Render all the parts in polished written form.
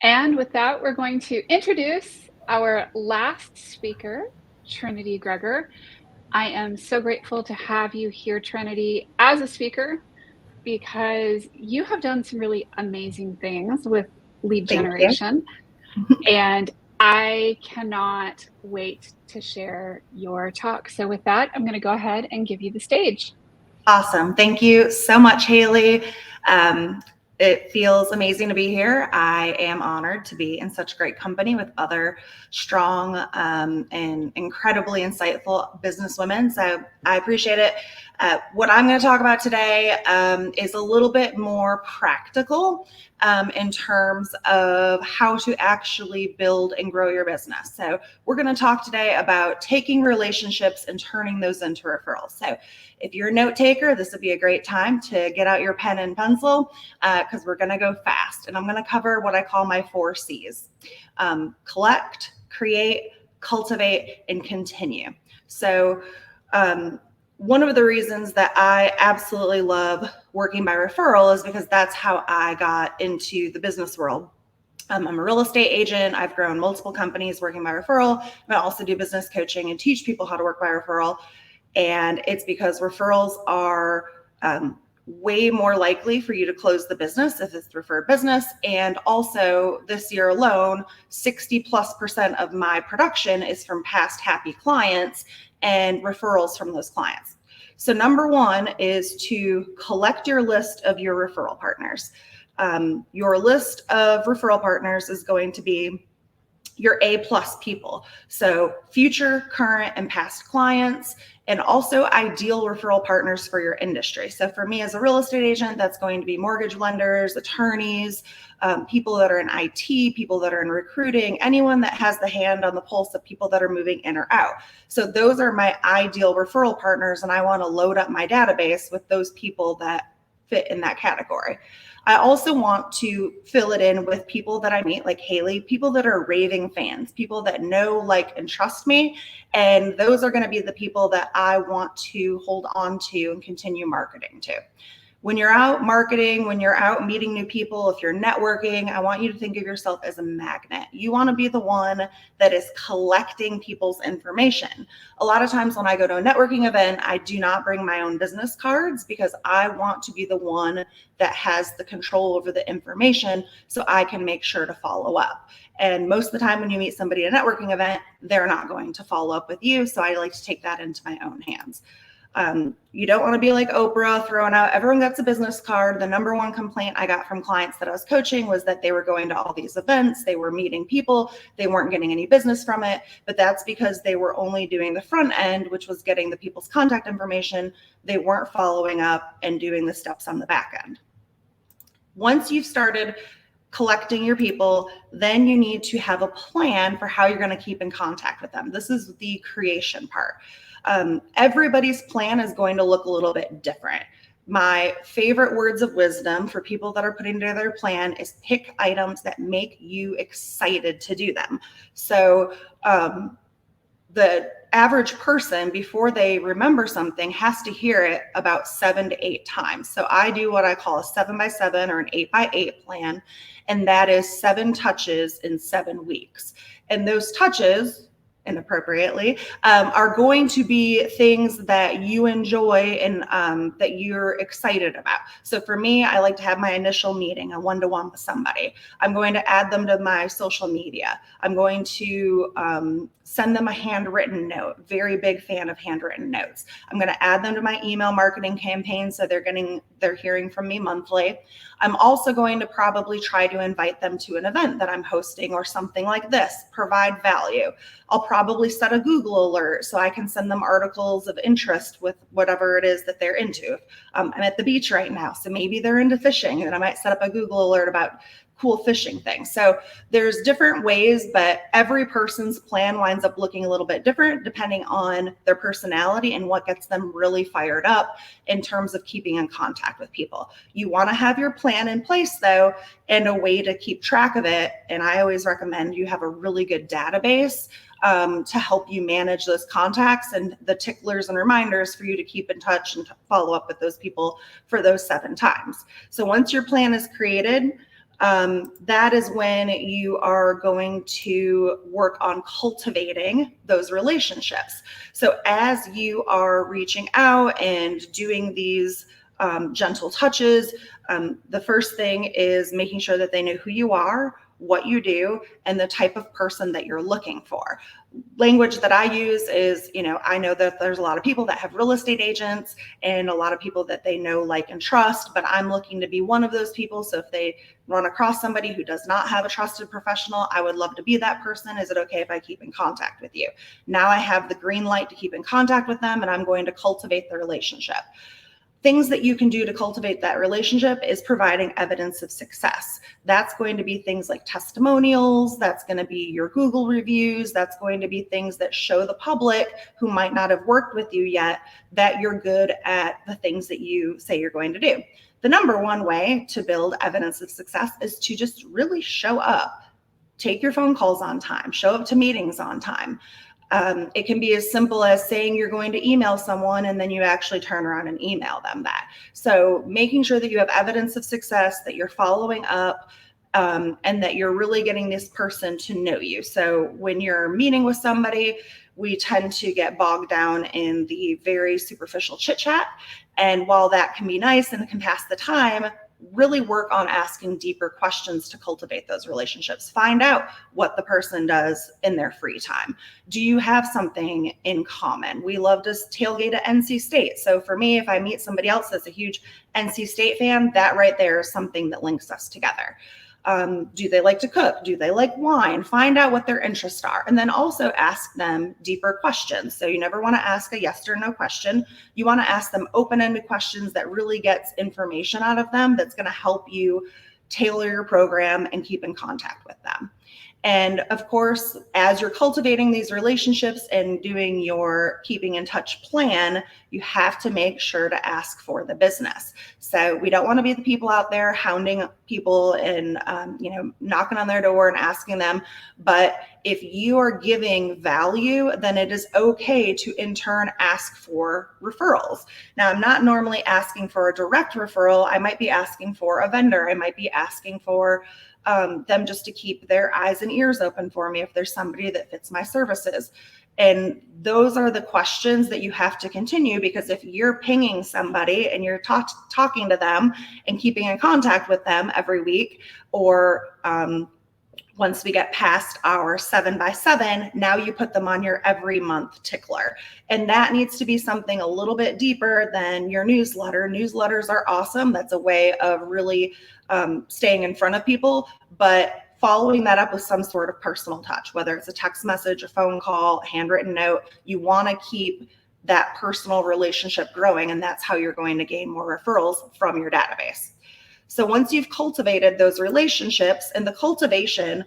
And with that, we're going to introduce our last speaker, Trinity Gregor. I am so grateful to have you here, Trinity, as a speaker because you have done some really amazing things with lead Thank you. generation. And I cannot wait to share your talk. So, with that, I'm going to go ahead and give you the stage. Awesome. Thank you so much, Haley. Um, it feels amazing to be here. I am honored to be in such great company with other strong and incredibly insightful businesswomen. So I appreciate it. What I'm going to talk about today is a little bit more practical in terms of how to actually build and grow your business. So we're going to talk today about taking relationships and turning those into referrals. So if you're a note taker, this would be a great time to get out your pen and pencil because we're going to go fast. And I'm going to cover what I call my 4 C's: collect, create, cultivate, and continue. So one of the reasons that I absolutely love working by referral is because that's how I got into the business world. I'm a real estate agent. I've grown multiple companies working by referral. I also do business coaching and teach people how to work by referral. And it's because referrals are way more likely for you to close the business if it's referred business. And also this year alone, 60+% of my production is from past happy clients and referrals from those clients. So number one is to collect your list of your referral partners. Your list of referral partners is going to be your A+ people. So future, current, and past clients, and also ideal referral partners for your industry. So for me as a real estate agent, that's going to be mortgage lenders, attorneys, people that are in IT, people that are in recruiting, anyone that has the hand on the pulse of people that are moving in or out. So those are my ideal referral partners, and I want to load up my database with those people that fit in that category. I also want to fill it in with people that I meet, like Haley, people that are raving fans, people that know, like, and trust me. And those are going to be the people that I want to hold on to and continue marketing to. When you're out marketing, when you're out meeting new people, if you're networking, I want you to think of yourself as a magnet. You want to be the one that is collecting people's information. A lot of times when I go to a networking event, I do not bring my own business cards because I want to be the one that has the control over the information so I can make sure to follow up. And most of the time when you meet somebody at a networking event, they're not going to follow up with you. So I like to take that into my own hands. You don't want to be like Oprah throwing out, everyone gets a business card. The number one complaint I got from clients that I was coaching was that they were going to all these events, they were meeting people, they weren't getting any business from it, but that's because they were only doing the front end, which was getting the people's contact information. They weren't following up and doing the steps on the back end. Once you've started collecting your people, then you need to have a plan for how you're going to keep in contact with them. This is the creation part. Everybody's plan is going to look a little bit different. My favorite words of wisdom for people that are putting together a plan is pick items that make you excited to do them. So the average person, before they remember something, has to hear it about 7 to 8 times. So I do what I call a 7x7 or an 8x8 plan, and that is 7 touches in 7 weeks. And those touches, inappropriately, are going to be things that you enjoy and that you're excited about. So for me, I like to have my initial meeting, a one-to-one with somebody. I'm going to add them to my social media. I'm going to send them a handwritten note. Very big fan of handwritten notes. I'm going to add them to my email marketing campaign so they're hearing from me monthly. I'm also going to probably try to invite them to an event that I'm hosting or something like this, provide value. I'll probably set a Google alert so I can send them articles of interest with whatever it is that they're into. I'm at the beach right now, so maybe they're into fishing, and I might set up a Google alert about cool fishing things. So there's different ways, but every person's plan winds up looking a little bit different depending on their personality and what gets them really fired up in terms of keeping in contact with people. You want to have your plan in place though, and a way to keep track of it. And I always recommend you have a really good database to help you manage those contacts and the ticklers and reminders for you to keep in touch and follow up with those people for those 7 times. So once your plan is created, that is when you are going to work on cultivating those relationships. So as you are reaching out and doing these gentle touches, the first thing is making sure that they know who you are, what you do, and the type of person that you're looking for. Language that I use is, I know that there's a lot of people that have real estate agents and a lot of people that they know, like, and trust, but I'm looking to be one of those people. So if they run across somebody who does not have a trusted professional, I would love to be that person. Is it okay if I keep in contact with you? Now I have the green light to keep in contact with them, and I'm going to cultivate the relationship. Things that you can do to cultivate that relationship is providing evidence of success. That's going to be things like testimonials. That's going to be your Google reviews. That's going to be things that show the public who might not have worked with you yet that you're good at the things that you say you're going to do. The number one way to build evidence of success is to just really show up. Take your phone calls on time. Show up to meetings on time. It can be as simple as saying you're going to email someone and then you actually turn around and email them that. So making sure that you have evidence of success, that you're following up, and that you're really getting this person to know you. So when you're meeting with somebody, we tend to get bogged down in the very superficial chit chat. And while that can be nice and can pass the time, really work on asking deeper questions to cultivate those relationships. Find out what the person does in their free time. Do you have something in common? We love to tailgate at NC State. So for me, if I meet somebody else that's a huge NC State fan, that right there is something that links us together. Do they like to cook? Do they like wine? Find out what their interests are. And then also ask them deeper questions. So you never want to ask a yes or no question. You want to ask them open-ended questions that really gets information out of them that's going to help you tailor your program and keep in contact with them. And of course, as you're cultivating these relationships and doing your keeping in touch plan, you have to make sure to ask for the business. So we don't want to be the people out there hounding people and, knocking on their door and asking them. But if you are giving value, then it is okay to in turn ask for referrals. Now, I'm not normally asking for a direct referral. I might be asking for a vendor. I might be asking for them just to keep their eyes and ears open for me if there's somebody that fits my services. And those are the questions that you have to continue, because if you're pinging somebody and you're talking to them and keeping in contact with them every week, or once we get past our 7x7, now you put them on your every month tickler. And that needs to be something a little bit deeper than your newsletter. Newsletters are awesome. That's a way of really staying in front of people, but following that up with some sort of personal touch, whether it's a text message, a phone call, a handwritten note. You want to keep that personal relationship growing, and that's how you're going to gain more referrals from your database. So once you've cultivated those relationships, and the cultivation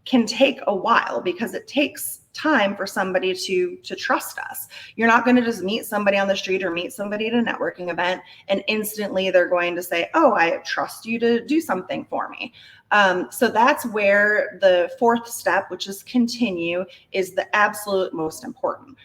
can take a while because it takes time for somebody to trust us. You're not going to just meet somebody on the street or meet somebody at a networking event and instantly they're going to say, oh, I trust you to do something for me. So that's where the fourth step, which is continue, is the absolute most important.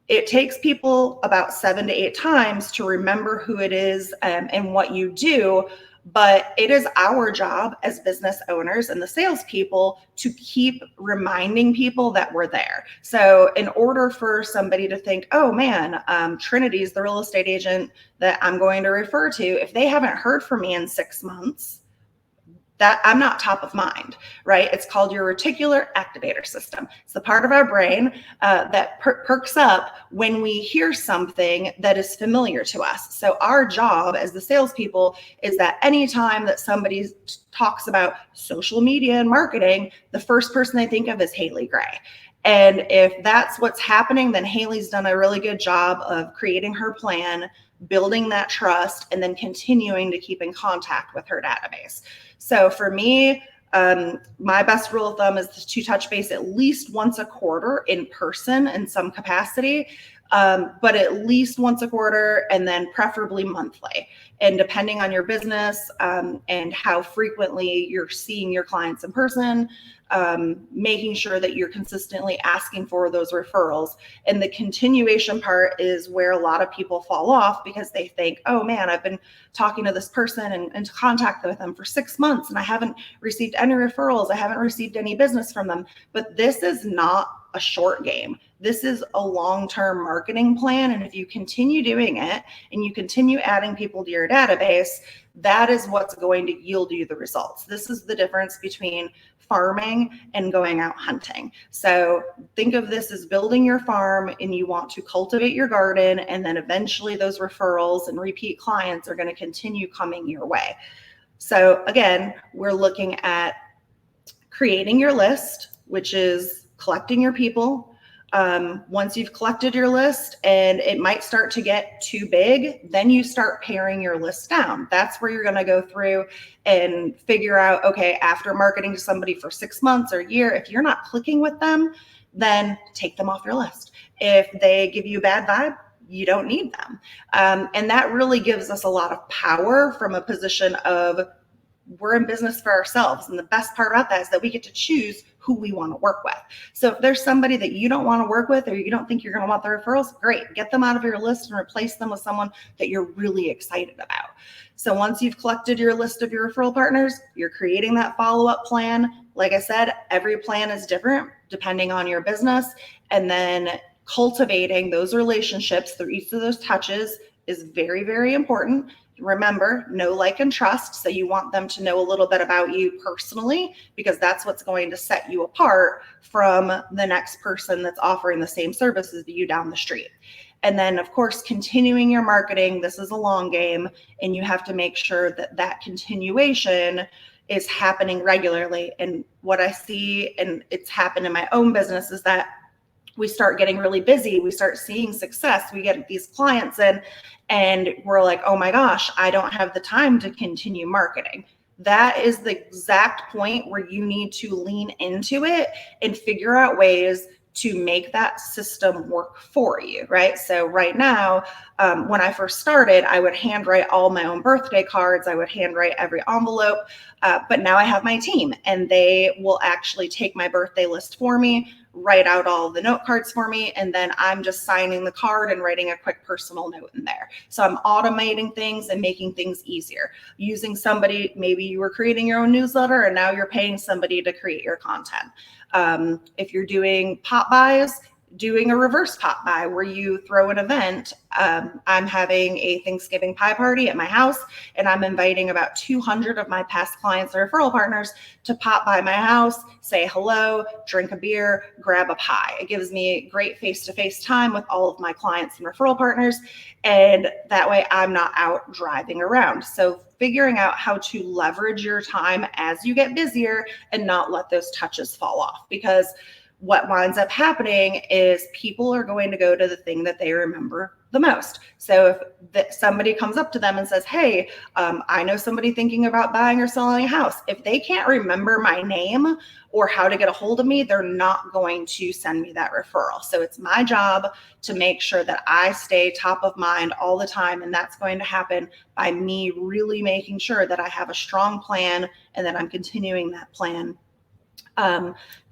It takes people about 7 to 8 times to remember who it is and what you do. But it is our job as business owners and the salespeople to keep reminding people that we're there. So in order for somebody to think, oh man, Trinity is the real estate agent that I'm going to refer to, if they haven't heard from me in 6 months, that I'm not top of mind, right? It's called your reticular activator system. It's the part of our brain that perks up when we hear something that is familiar to us. So our job as the salespeople is that anytime that somebody talks about social media and marketing, the first person they think of is Haley Gray. And if that's what's happening, then Haley's done a really good job of creating her plan, building that trust, and then continuing to keep in contact with her database. So for me, my best rule of thumb is to touch base at least once a quarter in person in some capacity. but at least once a quarter, and then preferably monthly. And depending on your business and how frequently you're seeing your clients in person, making sure that you're consistently asking for those referrals. And the continuation part is where a lot of people fall off, because they think, oh man, I've been talking to this person and in contact with them for 6 months and I haven't received any referrals. I haven't received any business from them. But this is not a short game. This is a long-term marketing plan. And if you continue doing it and you continue adding people to your database, that is what's going to yield you the results. This is the difference between farming and going out hunting. So think of this as building your farm, and you want to cultivate your garden, and then eventually those referrals and repeat clients are going to continue coming your way. So again, we're looking at creating your list, which is collecting your people. Once you've collected your list and it might start to get too big, then you start paring your list down. That's where you're going to go through and figure out, okay, after marketing to somebody for 6 months or a year, if you're not clicking with them, then take them off your list. If they give you a bad vibe, you don't need them. And that really gives us a lot of power from a position of we're in business for ourselves. And the best part about that is that we get to choose who we want to work with. So if there's somebody that you don't want to work with, or you don't think you're going to want the referrals, great, get them out of your list and replace them with someone that you're really excited about. So once you've collected your list of your referral partners, you're creating that follow-up plan. Like I said, every plan is different depending on your business. And then cultivating those relationships through each of those touches is very, very important. Remember, know, like, and trust. So you want them to know a little bit about you personally, because that's what's going to set you apart from the next person that's offering the same services to you down the street. And then, of course, continuing your marketing. This is a long game, and you have to make sure that that continuation is happening regularly. And what I see, and it's happened in my own business, is that we start getting really busy. We start seeing success. We get these clients in, and we're like, oh my gosh, I don't have the time to continue marketing. That is the exact point where you need to lean into it and figure out ways to make that system work for you, right? So right now, when I first started, I would handwrite all my own birthday cards. I would handwrite every envelope, but now I have my team, and they will actually take my birthday list for me, write out all the note cards for me, and then I'm just signing the card and writing a quick personal note in there. So I'm automating things and making things easier. Using somebody, maybe you were creating your own newsletter and now you're paying somebody to create your content. If you're doing pop buys, doing a reverse pop by where you throw an event. I'm having a Thanksgiving pie party at my house, and I'm inviting about 200 of my past clients or referral partners to pop by my house, say hello, drink a beer, grab a pie. It gives me great face-to-face time with all of my clients and referral partners, and that way I'm not out driving around. So figuring out how to leverage your time as you get busier and not let those touches fall off, because what winds up happening is people are going to go to the thing that they remember the most. So if somebody comes up to them and says, hey, I know somebody thinking about buying or selling a house. If they can't remember my name or how to get a hold of me, they're not going to send me that referral. So it's my job to make sure that I stay top of mind all the time. And that's going to happen by me really making sure that I have a strong plan and that I'm continuing that plan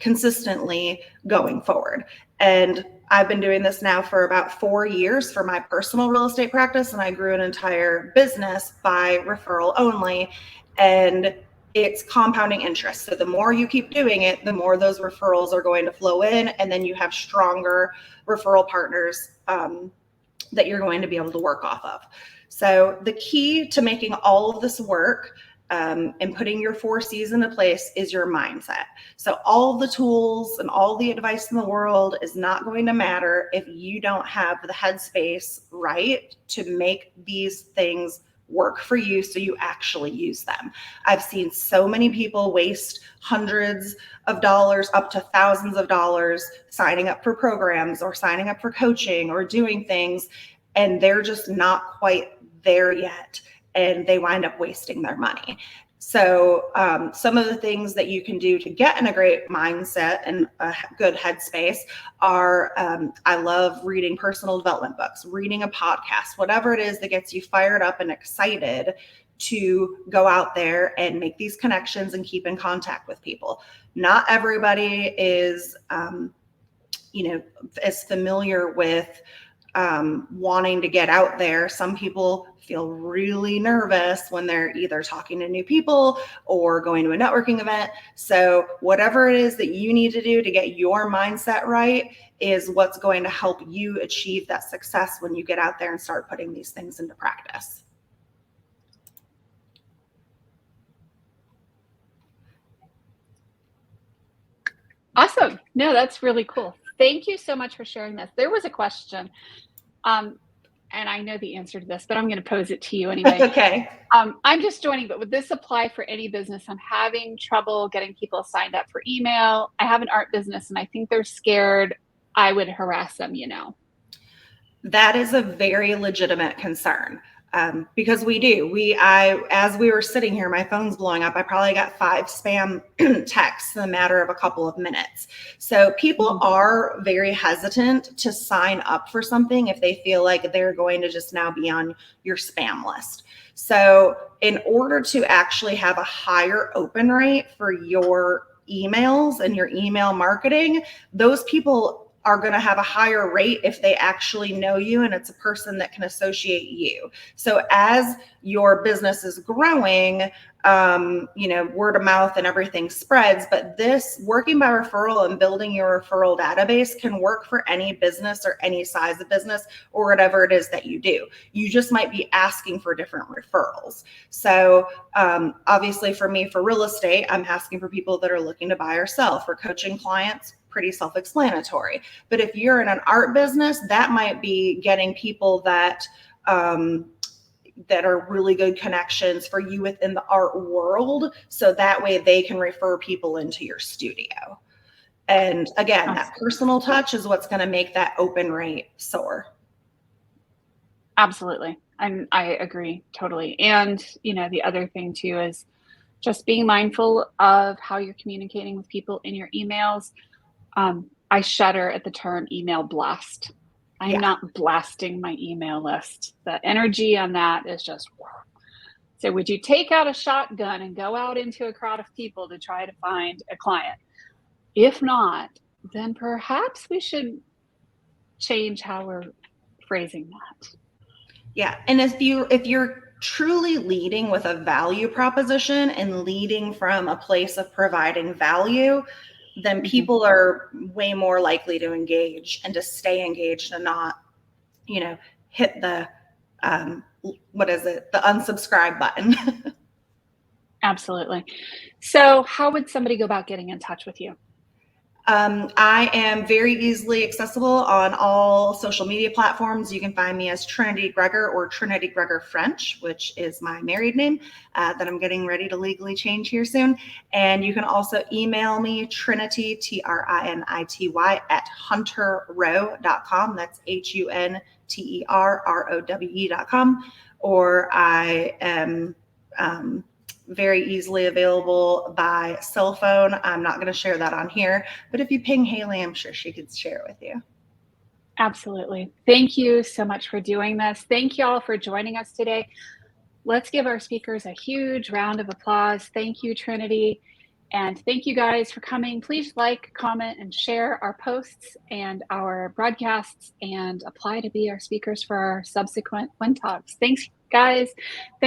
consistently going forward. And I've been doing this now for about 4 years for my personal real estate practice, and I grew an entire business by referral only, and it's compounding interest. So the more you keep doing it, the more those referrals are going to flow in, and then you have stronger referral partners that you're going to be able to work off of. So the key to making all of this work and putting your 4 C's into place is your mindset. So all the tools and all the advice in the world is not going to matter if you don't have the headspace right to make these things work for you so you actually use them. I've seen so many people waste hundreds of dollars up to thousands of dollars signing up for programs or signing up for coaching or doing things, and they're just not quite there yet, and they wind up wasting their money. So some of the things that you can do to get in a great mindset and a good headspace are, I love reading personal development books, reading a podcast, whatever it is that gets you fired up and excited to go out there and make these connections and keep in contact with people. Not everybody is, as familiar with wanting to get out there. Some people feel really nervous when they're either talking to new people or going to a networking event. So whatever it is that you need to do to get your mindset right is what's going to help you achieve that success when you get out there and start putting these things into practice. Awesome. No, that's really cool. Thank you so much for sharing this. There was a question, and I know the answer to this, but I'm going to pose it to you anyway. Okay. I'm just joining, but would this apply for any business? I'm having trouble getting people signed up for email. I have an art business and I think they're scared I would harass them, That is a very legitimate concern. Because we do. As we were sitting here, my phone's blowing up. I probably got 5 spam texts in a matter of a couple of minutes. So people are very hesitant to sign up for something if they feel like they're going to just now be on your spam list. So in order to actually have a higher open rate for your emails and your email marketing, those people are going to have a higher rate if they actually know you and it's a person that can associate you. So as your business is growing, word of mouth and everything spreads, but this working by referral and building your referral database can work for any business or any size of business or whatever it is that you do. You just might be asking for different referrals. So obviously for me, for real estate, I'm asking for people that are looking to buy or sell. For coaching clients, pretty self-explanatory. But if you're in an art business, that might be getting people that are really good connections for you within the art world. So that way they can refer people into your studio. And again, that personal touch is what's going to make that open rate soar. Absolutely. I agree totally. And, the other thing too is just being mindful of how you're communicating with people in your emails. I shudder at the term email blast. I'm not blasting my email list. The energy on that is just, so would you take out a shotgun and go out into a crowd of people to try to find a client? If not, then perhaps we should change how we're phrasing that. Yeah. And if you're truly leading with a value proposition and leading from a place of providing value, then people are way more likely to engage and to stay engaged and not, hit the, the unsubscribe button. Absolutely. So how would somebody go about getting in touch with you? I am very easily accessible on all social media platforms. You can find me as Trinity Gregor or Trinity Gregor French, which is my married name that I'm getting ready to legally change here soon. And you can also email me, Trinity, TRINITY at hunterrow.com. That's HUNTERROWE.com. Or I am very easily available by cell phone. I'm not going to share that on here, but if you ping Haley, I'm sure she could share it with you. Absolutely. Thank you so much for doing this. Thank you all for joining us today. Let's give our speakers a huge round of applause. Thank you, Trinity. And thank you guys for coming. Please like, comment, and share our posts and our broadcasts and apply to be our speakers for our subsequent WEN Talks. Thanks, guys.